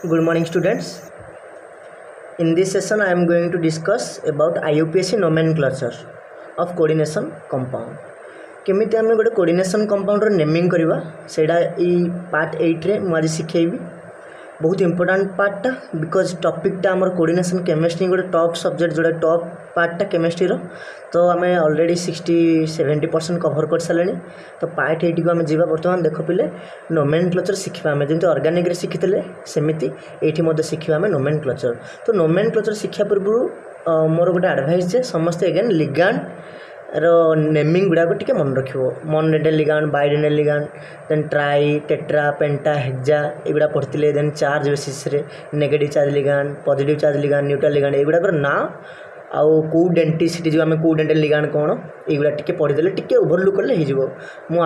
Good morning, students. In this session, I am going to discuss about IUPAC nomenclature of coordination compound. केमिति आम गोटे coordination compound naming करवा सेटा part 8 रे मुझे शिखेबी बहुत इंपोर्टेंट पार्टा बिकज टॉपिकटा आमर कोऑर्डिनेशन केमिस्ट्री गोटे टॉप सब्जेक्ट जोड़ा टॉप पार्टा केमिस्ट्री तो आम ऑलरेडी 60-70% कवर कर सारे तो पार्ट 8 को आम जा बर्तमान देख पिले नोमेनक्लेचर शिखा आम जमी ऑर्गेनिक रे शिखी सेमती ये शिखा आम नोमेनक्लेचर तो नोमेनक्लेचर शिक्षा पूर्व मोर गोटे एडवाइस जे समस्ते अगेन लिगांड रो नेमिंग गुड़ाक टे मन रखियो मोनोडेल लिगांड बाइडेल ligand then tri tetra penta hexa एगुड़ा पढ़ते देन चार्ज बेसिस रे negative charge ligand positive charge ligand neutral ligand एगुड़ाक ना आउ को डेंटिसिटी जो आम को डेंटल लिगांड कौन युवा टे पढ़ीदे टे ओभरलुक कले हो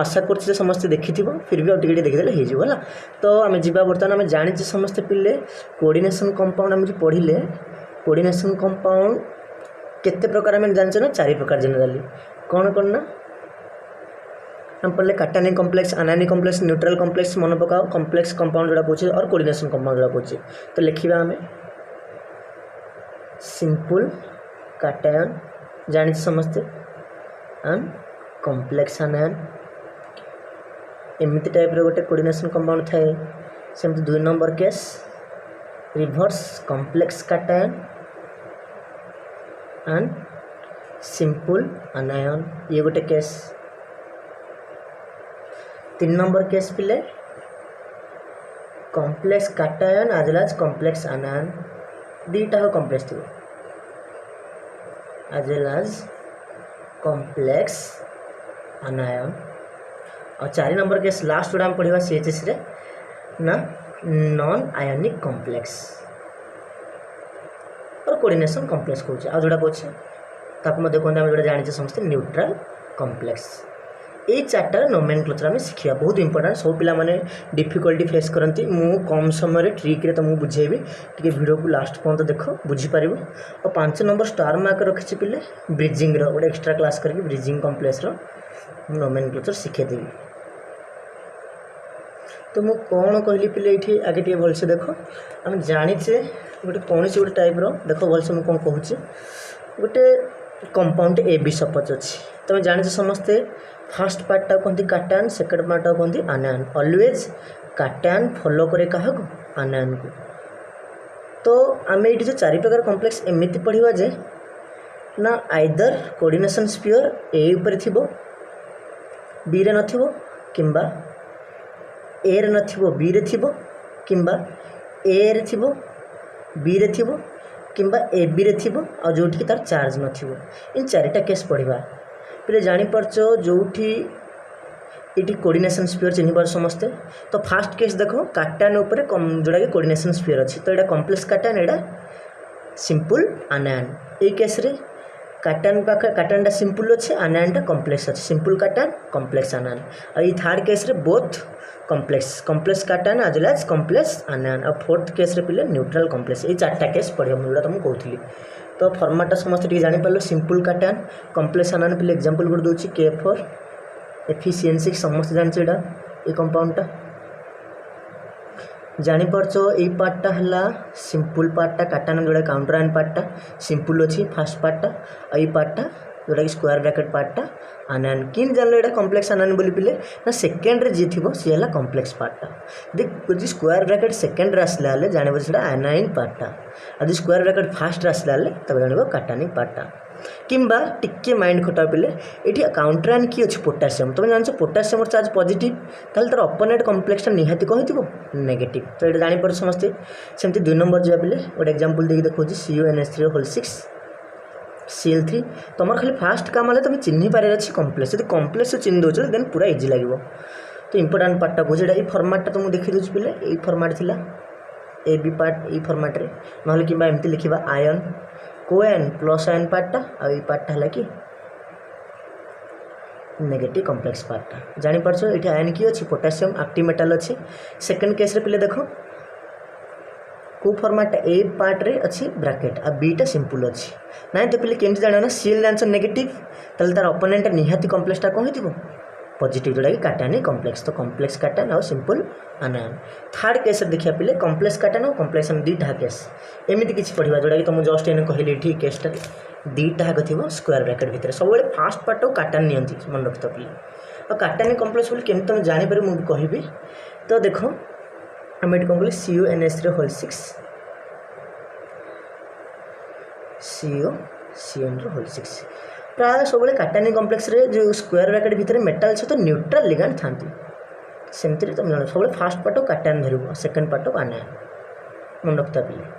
आशा कर समस्ते देखि फिर भी आगे देखीदे है तो आम जा बर्तमान आम जानी समस्ते पिले कोऑर्डिनेशन कंपाउंड आम जो पढ़िले कोऑर्डिनेशन कंपाउंड केते प्रकार आम जाने ना 4 प्रकार जनरली कौन कौन ना हम पढ़ले काटानिक कॉम्प्लेक्स आनानिक कॉम्प्लेक्स न्यूट्रल कॉम्प्लेक्स मन पकाओ कॉम्प्लेक्स कंपाउंड जोड़ा कहे और कोऑर्डिनेशन कंपाउंड जोड़ा कहे तो लिखा आम सिंपल काटायन जानी समस्ते एंड कॉम्प्लेक्स आनायन एमती टाइप गोटे कोऑर्डिनेशन कंपाउंड थाए सेमती 2 number case reverse complex cation and simple anion ये गोटे केस 3 नंबर केस पिले complex cation as well as complex anion दीटा हो कॉम्प्लेक्स थी as well as complex anion और 4 नंबर केस लास्ट जोड़ा पढ़ा CHS रे ना नॉन आयोनिक कॉम्प्लेक्स और कोऑर्डिनेशन कॉम्प्लेक्स कहे आ जोड़ा कहे ताको देखते आम जो जाने समस्त न्यूट्रल कॉम्प्लेक्स ये 4टा नोमेनक्लेचर आम शिखा बहुत इंपोर्टेंट सब पिला माने डिफिकल्टी फेस करती मु कम समय ट्रिक तुमको बुझेबी टी वीडियो को लास्ट पर्यंत देख बुझीपार और 5 नंबर स्टार मार्क रखी पिले ब्रिजिंग गोटे एक्स्ट्रा क्लास करके ब्रिजिंग कॉम्प्लेक्स नोमेनक्लेचर शिखेदेवी तो मु कौन कहली पिले ये आगे टे भलसे देख आम जाचे गोटे कौन गोटे टाइप देख भलसे मुझे कौन कहूँ गोटे कंपाउंड ए बी सपोज अच्छी तुम जाने समस्ते फास्ट पार्टा कहते काटायन सेकेंड पार्टा कहते आनायन ऑलवेज काटायन फॉलो करे क्या आनायन को तो आम ये जो 4 प्रकार कॉम्प्लेक्स एमती पढ़ा जे ना आइदर कोऑर्डिनेशन स्फीयर ए ऊपर थिबो बी रे नथिबो किंबा ए रे नथिबो बी रे थिबो किंबा ए रे थिबो बी रे थिबो किंबा ए बी रे थिबो और जोठी तार चार्ज नथिबो इन 4टा केस पढ़ा पे जानीपारच जोठी ये कोऑर्डिनेशन स्फीयर चिन्ह पार समस्ते तो फास्ट केस देखो काटायन उपर जोड़ा कि कोऑर्डिनेशन स्फीयर अच्छी तो यहाँ कॉम्प्लेक्स काटायन एटा सिंपल आनायन ये केस रे काटायन पाखे काटायनटा सिंपल अच्छे आनायनटा कॉम्प्लेक्स अच्छे सिंपल काटायन कॉम्प्लेक्स आनायन और ये थर्ड केस रे both complex cation as well as complex anion और फोर्थ केस रे पिले न्यूट्रल कॉम्प्लेक्स ये 4टा केस पढ़िया मुझे तुमको कहती तो फर्माटा समस्त जापर सिंपल काटायन कॉम्प्लेक्स आनायन पिले एग्जांपल गोटे दूसरी K4 FeCN6 समस्त जानी ये कंपाउंडटा जानीपारच ये पार्टा है सिंपल पार्टा काटायन जोड़ा काउंटर आयन पार्टा सिंपल अच्छी फास्ट पार्टा और ये पार्टा जोटा कि स्क्वायर ब्रैकेट पार्टा आनायन किन जान यहाँ कॉम्प्लेक्स आनायन बोली पिले ना सेकेंड रे जी थी सी है कॉम्प्लेक्स पार्टा जी स्क्वायर ब्रैकेट सेकेंड रे आसला जान से आनायन पार्टा और स्क्वायर ब्रैकेट फास्ट रे आसला तब जान काटानिक पार्टा किंबा टिके माइंड खटा पिले ये काउंटर आयन कि अच्छे पोटासियम तुम जान पोटासियम चार्ज पॉजिटिव ताल तार अपोनेंट कॉम्प्लेक्सटा निहाती कौन थी नेगेटिव तो ये जानीपर समस्ते सेमती 2 नंबर जा पिले गोटे एग्जांपल देखिए देखो CuNH3 Cl3 तुम खाली फास्ट काम है तुम चिन्ह पारे अच्छी कॉम्प्लेक्स यदि कॉम्प्लेक्स चिन्ह दौच देन पूरा इजी लगे तो इंपोर्टाट पार्टा कहे ये फर्माटा तुमको देखी दूसरी पिले ये फर्माट थिला ए बी पार्ट ये फर्माट रे ना कि एमती लिखा आयन कोएन प्लस आयन पार्टा और ये पार्टा है कि नेगेटिव कॉम्प्लेक्स पार्टा जानीपारच ये आयन कि अच्छी पोटासियम एक्टिव मेटाल अच्छी सेकेंड केस रे पिले देखो को फॉर्मेट ए पार्ट रे अच्छी ब्रैकेट आ बीटा सिंपल अच्छी ना तो पिले केमती जाना ना Cl जान नेगेटिव तार अपोनेंट निहाती कॉम्प्लेक्सटा कौन हो पॉजिटिव जोटा कि काटायन कॉम्प्लेक्स तो कॉम्प्लेक्स काटायन और सिंपल आनायन थर्ड केस देखिया पिले कॉम्प्लेक्स काटायन और कॉम्प्लेक्स आयन दुईटा केस एमती किसी पढ़ा जोटा कि तुम जस्ट एने कहली ये केसटा दुईटा आग थी स्क्वायर ब्रैकेट भितर सब फास्ट पार्ट को काटायन नियंती मन रखी पिले और काटायन कॉम्प्लेक्स बोली केमती तुम जापर मुझे कहबी तो देख आम ये कौन कहली CuNH3 होल 6 CuCN होल 6 प्राय सब काटायन कॉम्प्लेक्स रे जो स्क्वायर ब्रैकेट भितर मेटाल सहित न्यूट्रल लिगांड था सेमती तुम जान सब फास्ट पार्ट काटायन धरब सेकेंड पार्ट आनायन मन रखता पिले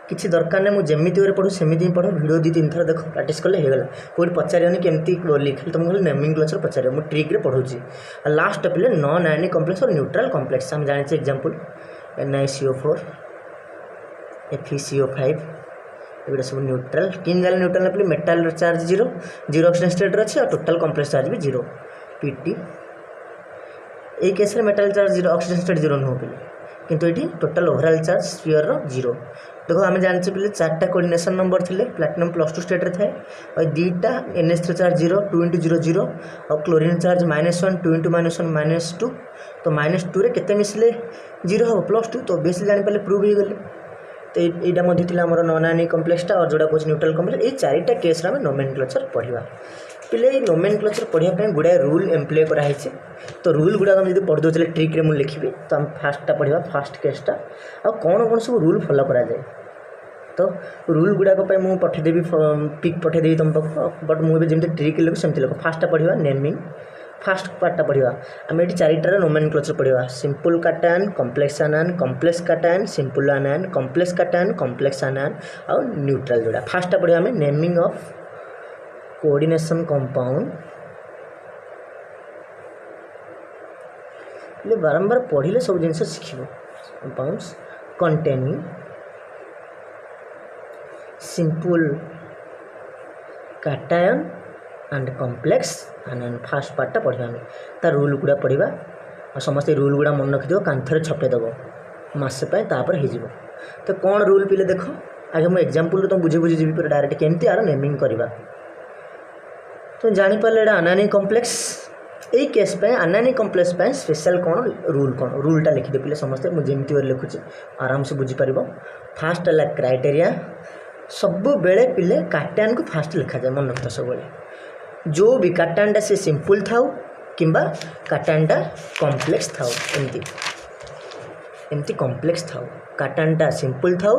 किसी दरकार नहीं मुझे जमी पढ़ू सेमती पढ़ वीडियो 2-3 थर देख प्राक्ट कले होगा कौट पचारे केमती बोली खाली तुमको नेमिंगक्लेचर पचार मुझे ट्रिक्रे पढ़ाऊँगी लास्ट पिले नॉन आयनिक कॉम्प्लेक्स और न्यूट्रल कॉम्प्लेक्स हम जाने एग्जांपल NiCO4 FeCO5 एगुड़ा सब न्यूट्रल किन जान न्यूट्रल पे मेटाल चार्ज 0 ऑक्सीजन स्टेट अच्छी और टोटल कॉम्प्लेक्स चार्ज भी 0 PT ये केस रे मेटाल चार्ज 0 ऑक्सीजन स्टेट 0 नुह पे किंतु ये टोटल ओवरऑल चार्ज स्फीयर 0 देखो आम जाने पे 4टा कोऑर्डिनेशन नंबर थे प्लैटिनम +2 स्टेट रे थाए और 2टा NH3 चार्ज 0 2 × 0 0 और क्लोरीन चार्ज -1 2 × -1 -2 तो -2 रे केते मिसले 0 हम +2 तो बेस जानी पाले प्रूव हो गले तो यहाँ मध्य आम नॉन आयनिक कॉम्प्लेक्सटा और जोड़ा कौन न्यूट्रल कॉम्प्लेक्स ये 4टा केस आम नोमेनक्लेचर पढ़ा पिले नोमेनक्लेचर पढ़ाई गुड़ाए रूल एम्प्लॉय कराई तो रूल गुड़ा जब पढ़ दे ट्रिक्रे मुझे लिखी तो आम फास्टा पढ़ा फास्ट केसटा आ कौन कौन सब रूल फॉलो करा जाए तो रूल गुड़ाक मुझे पठेदेवी पिक पठेदेवी तुम पाख बट मुझे जमी ट्रिक लिख सेमती लिख फास्टा पढ़ा नेमिंग फास्ट पार्टा पढ़ा आम ये 4टार नोमेनक्लेचर पढ़ा simple cation complex anion complex cation simple anion complex cation complex anion और न्यूट्रल जोड़ा फास्टा पढ़ा आम नेमिंग ऑफ कोऑर्डिनेशन कंपाउंड बारंबार पढ़ले सब जिन शिख compounds containing simple cation and complex anion first पार्टा पढ़ा तार रूल गुड़ा पढ़ा और समस्त रूल गुड़ा मन रखिद कांथरे छपेदेव मसे तापर हो तो कौन रूल पिले देख आगे मुझे एग्जांपल तुम बुझे बुझे जी डायरेक्ट केमती आर नेमिंग करवा तो जानीपारे यहाँ आनायनिक कॉम्प्लेक्स यही केस पे आनायनिक कॉम्प्लेक्स पे स्पेशल कौन रूलटा लिखिदे पिले समस्ते मुझे जमी लिखुची आराम से बुझीपार फास्ट है क्राइटेरिया सब बेले पिले काटायन को फास्ट लिखा जाए मन रखता सब जो भी काटायनटा से सिंपल थाउ किंबा काटायनटा कॉम्प्लेक्स थाउ एमती कॉम्प्लेक्स थाउ काटायनटा सिंपल थाउ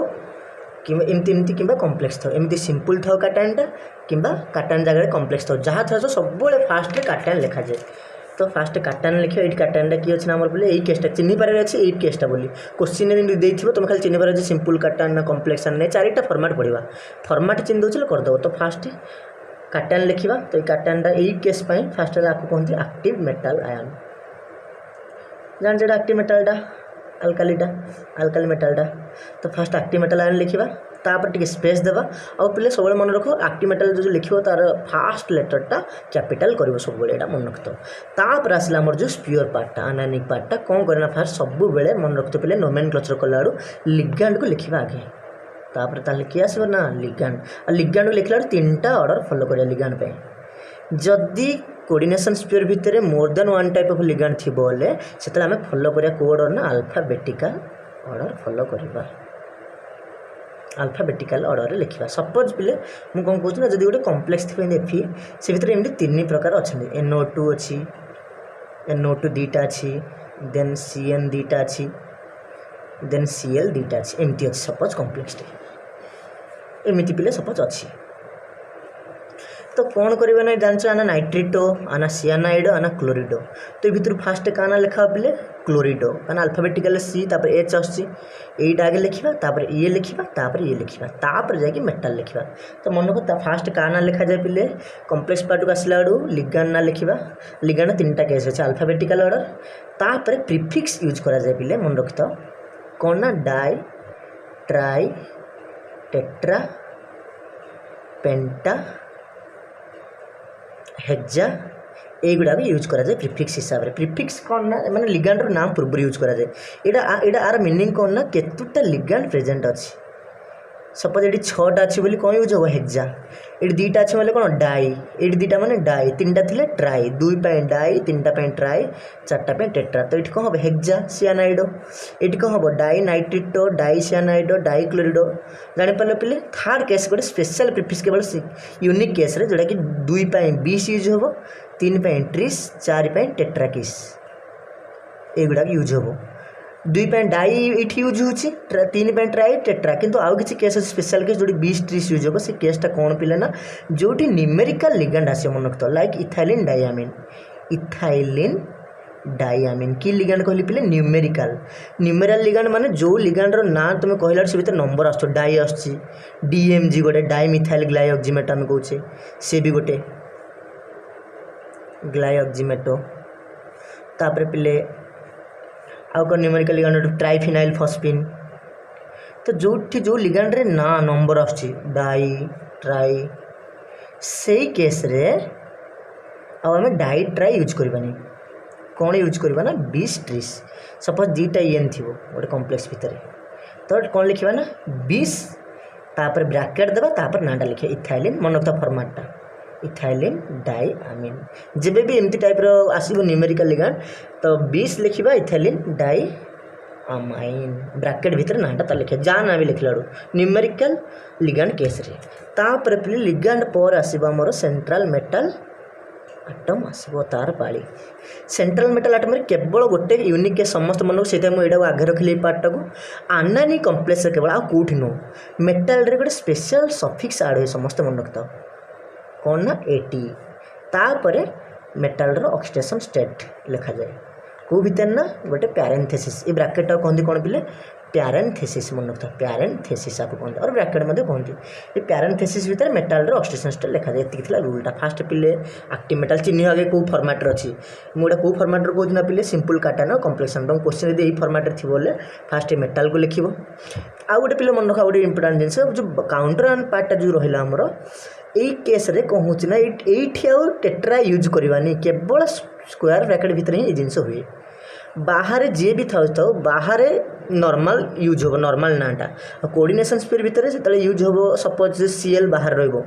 कि एमती कि कॉम्प्लेक्स था एमती सिंपल था काटायनटा कि काटायन जगह कॉम्प्लेक्स था जहाँ था सब फास्ट काटायन लिखा जाए तो फास्ट काटायन लिख ये काटायनटा किए अच्छे आम बोले यही केसटा चिन्ह पारे अच्छे यही केसटा बोली क्वेश्चन देथिबो तुम खाली चिन्ह पारे सिंपल काटायन ना कॉम्प्लेक्स आना 4टा फॉर्मेट पढ़ा फॉर्मेट चिन्ह दूसरे करदेव तो फास्ट काटायन लिखा तो ये काटायनटा यही केस फास्ट आपको कहते एक्टिव मेटाल आयन जान एक्टिव मेटालटा आल्काली मेटालटा तो फास्ट एक्टिव मेटाल आयन लिखा तापर टिके स्पेस देवा और पिले सब मन रख एक्टिव मेटाल जो लिखो तार फास्ट लेटरटा कैपिटल कर सब मन रखत तापर आसला आमर जो स्पीयर पार्टा आनायनिक पार्टा कौन करना फास्ट सब बेले मन रखते पिले नोमेनक्लेचर कला लिग्याण्ड को लिखा आगे तापर ताले किए आसो ना लिग्याण्ड और लिग्याण्ड को लिखला 3टा ऑर्डर फॉलो करिया लिग्याण्ड पे जदि कोऑर्डिनेशन स्पीयर भितर मोर देन 1 टाइप ऑफ लिग्याण्ड थी बोले से आम फॉलो करिया को ऑर्डर ना अल्फाबेटिकल ऑर्डर फॉलो करवा अल्फाबेटिकल ऑर्डर लिखा सपोज पिले मुझे कौन कहूँ ना जब गोटे कॉम्प्लेक्स थी एफी से भितर एमती 3 प्रकार अच्छा NO2 अच्छी NO2 2टा अच्छी देन CN 2टा अच्छी देन Cl 2टा अच्छी एमती अच्छी सपोज कॉम्प्लेक्स एमती पिले सपोज अच्छी तो कौन करेंगे ना जानच आना नाइट्रिटो आना सियानाइड आना क्लोरिडो तो ये भितर फास्ट क्या लिखा पिले क्लोरिडो कारण अल्फाबेटिकल C तापर H आसी आगे लिखा तापर ये लिखा तापर ये लिखा तापर जाकि मेटाल लिखा तो मन को फास्ट क्या ना लिखा जाए पिले कॉम्प्लेक्स पार्ट को आसला आड़ू लिग्याण्ड ना लिखा लिग्याण्ड 3टा केस अच्छे अल्फाबेटिकल ऑर्डर तापर प्रिफिक्स यूज करा जाए पिले मन रखता कौन ना di tri tetra penta hexa एगुड़ा भी यूज करा जाए प्रिफिक्स हिसाब से प्रिफिक्स कौन ना माने लिग्याण्ड नाम पूर्व यूज करा जाए एटा आर मीनिंग कौन ना केतुटा लिग्याण्ड प्रेजेंट अच्छी सपोज ये 6टा अच्छी बोली कौन यूज हम हेक्जा ये 2टा अच्छे मतलब कौन डाई ये 2टा माने डाई 3टा थे ट्राई 2 डाई 3टा ट्राई 4टा टेट्रा तो ये कौन हम हेक्जा सियानाइड ये कौन हम डाई नाइट्रिटो डाई सियानाइड डाई क्लोरिडो जापार पे थर्ड केस गोटे स्पेशल प्रिफिक्स केवल यूनिक केस जोटा कि 2 20 यूज हम 3 ट्रिस 4 टेट्राकिस एगुड़ा यूज हम 2 डाई ये यूज हो 3 ट्राई टेट्रा किंतु आउ किसी केस स्पेशल केस जो 20 30 यूज हम से केसटा कौन पिले ना जो न्यूमेरिकल लिगेंड आस मन रखता लाइक इथाइलिन डायमिन कि लिगेंड कहली पिले न्यूमेरिकल लिगेंड माने जो लिगेंड ना तुम कहला से भीतर नंबर आस डाई आस डीएमजी गोटे डाइमिथाइल ग्लाइऑक्सिमेट आम कहे सी भी गोटे ग्लाइऑक्सिमेटो तापर पिले आउ कौन न्यूमेरिकल लिगेंड ट्राइफिनाइल फॉस्फिन तो जो लिगेंड रे ना नंबर आस डाई ट्राई से केस रे आम डाई ट्राई यूज करवानी कौन यूज करवा ना 20 ट्रिस सपोज 2टा एन थी गोटे कम्प्लेक्स भितर तो कौन लिखा ना 20 तापर ब्रैकेट देवा तापर नाटा लिखा इथाइलिन मन रखता फॉर्मेटटा इथाइलिन डाइअमीन जब भी एमती टाइप आसो न्यूमेरिकल लिगेंड तो 20 लिखा इथाइलिन डाइअमाइन ब्रैकेट भितर नाटा तो लिखा जहाँ ना भी लिखला न्यूमेरिकल लिगेंड केस रे तापर लिगेंड पर आसो आमर सेंट्रल मेटल आटम आसो तार पाली सेंट्रल मेटल आटम केवल गोटे यूनिक के समस्त मन से मुझे आगे रखिली पार्टा को आनानी कम्प्लेक्स केवल आ कौटी नो मेटाल रे गोटे स्पेशल सफिक्स आड हुए समस्त मन रखता कौन ना एटी तापर मेटाल रो ऑक्सीडेशन स्टेट लिखा जाए कौ भितर ना गोटे पैरेंथेसिस ये ब्रैकेट कहते कौन पिले पैरेंथेसिस मन रखता पैरेंथेसिस आपको कहते और ब्रैकेट कहते ये पैरेंथेसिस भितर मेटाल रो ऑक्सीडेशन स्टेट लिखा जाए ये रूलटा फास्ट पिले एक्टिव मेटाल चिन्ह आगे कौ फॉर्मेट अच्छी मुझे कौ फॉर्मेट कहूँ ना पिले सिंपल काटा ना कम्प्लेक्सन तुम क्वेश्चन यदि यही फॉर्मेट थी बोले फास्ट मेटाल को लिखो आउ गोटे पिले मन रखा गोटे इंपोर्टेंट जिनस जो काउंटर पार्टा जो रहा आमर यही केस रे कौन हो ये आउ टेट्रा यूज करवानी केवल स्क्वायर ब्रैकेट भितर ही जिनस हुए बाहर जी भी था बाहर नॉर्मल यूज हो नॉर्मल नाटा कोऑर्डिनेशन स्पीड भितर से यूज हो सपोज सीएल बाहर रहिबो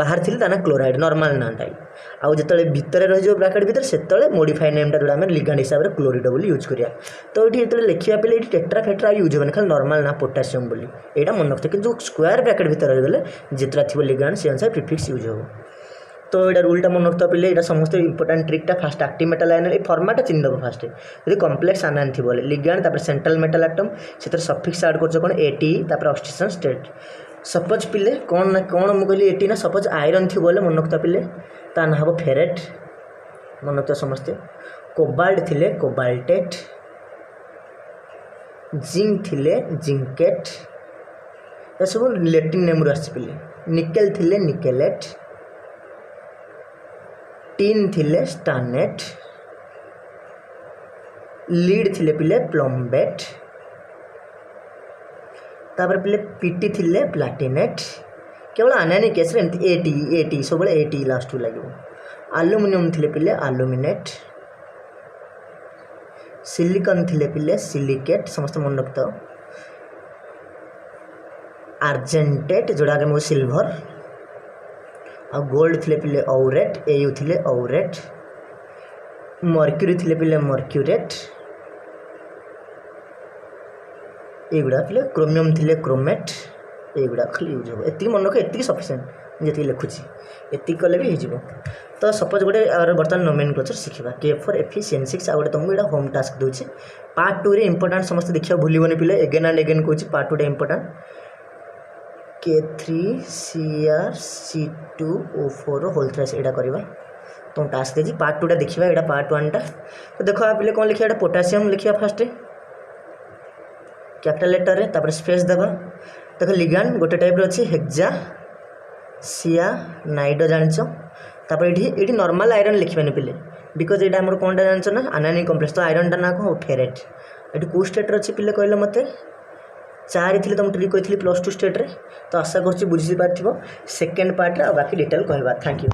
बाहर थी ताना क्लोराइड नॉर्मल नाटा आउ जो भितर रही ब्रैकेट भितर से मॉडिफाई नेमटा जो लिगेंड हिसाब से क्लोरिडो बोली यूज करिया तो ये जो लिखा पे टेट्रा फेट्रा यूज होनी खाली नॉर्मल ना पोटासियम बोली यहाँ मन रखते कि स्क्वायर ब्रैकेट भितर रहीगले जितना थी लिगेंड से अनुसार प्रिफिक्स यूज हो तो ये रूलटा मन रखता पे ये समस्त इंपोर्टेंट ट्रिकटा फास्ट एक्टिव मेटल आयन ये फॉर्मेट चिन्ह फास्ट यदि कम्प्लेक्स आनान थी बोले लिगेंड तापर सेंट्रल मेटल आटम से सफिक्स ऐड कर कौन एटी तापर ऑक्सीडेशन स्टेट सपोज पिले कौन ना कौन मुझे एटी ना सपोज आयरन थी बोले मन रखता पिले ता ना हम फेरेट मन रखता समस्ते कोबाल्ट थिले कोबाल्टेट जिंक थिले जिंकेट ये सब लैटिन नेम आस पिले निकेल थिले निकेलेट टीन थिले स्टानेट लीड थिले पिले प्लम्बेट तापर पिले पीटी थिले प्लाटिनेट केवल आनानी केस एटी सब एटी लास्ट लगे आलुमिनियम थिले पिले आलुमिनेट सिलिकन थिले पिले सिलिकेट समस्त मन रखता आर्जेंटेट जोड़ा के सिल्वर आ गोल्ड थिले पिले औरेट एयू थिले औरेट मर्क्यूरी थिले पिले मर्क्यूरेट एगुड़ा पिले क्रोमियम थिले क्रोमेट एगुड़ा खाली यूज हो एति मन रख एति सफिशिएंट जी लिखुची एति कले भी हो तो सपोज गोटे बर्तमान नोमेनक्लेचर शिखा K4 Fe आ गए तुमको यहाँ होम टास्क दूसरी पार्ट 2 रे इंपोर्टेंट समस्त देखा भूलनी पिले एगेन एंड एगेन कहूँ पार्ट 2 इंपोर्टेंट K3Cr2O4 होल थ्रेस यहाँ करवा तुम टास्क देती पार्ट 2 देखा यहाँ पार्ट 1 टा तो देख पे कौन लिखा पोटासियम लिखा फास्ट कैपिटल लेटर रे तापर स्पेस देवा देख लिगेंड गोटे टाइप अच्छे हेक्जा सियानाइड जानिच तापर ये नॉर्मल आयरन लिखा पिले बिकज ये आम कौन जान ना आनानी कम्प्लेक्स तो आयरन टा ना कौन फेरेट ये कौ स्टेट अच्छे पिले कहले मत 4 थी तुम ट्रिक कही +2 स्टेट रे तो आशा कर बुझी पार्थ सेकेंड पार्ट रे बाकी डिटेल कहवा थैंक यू।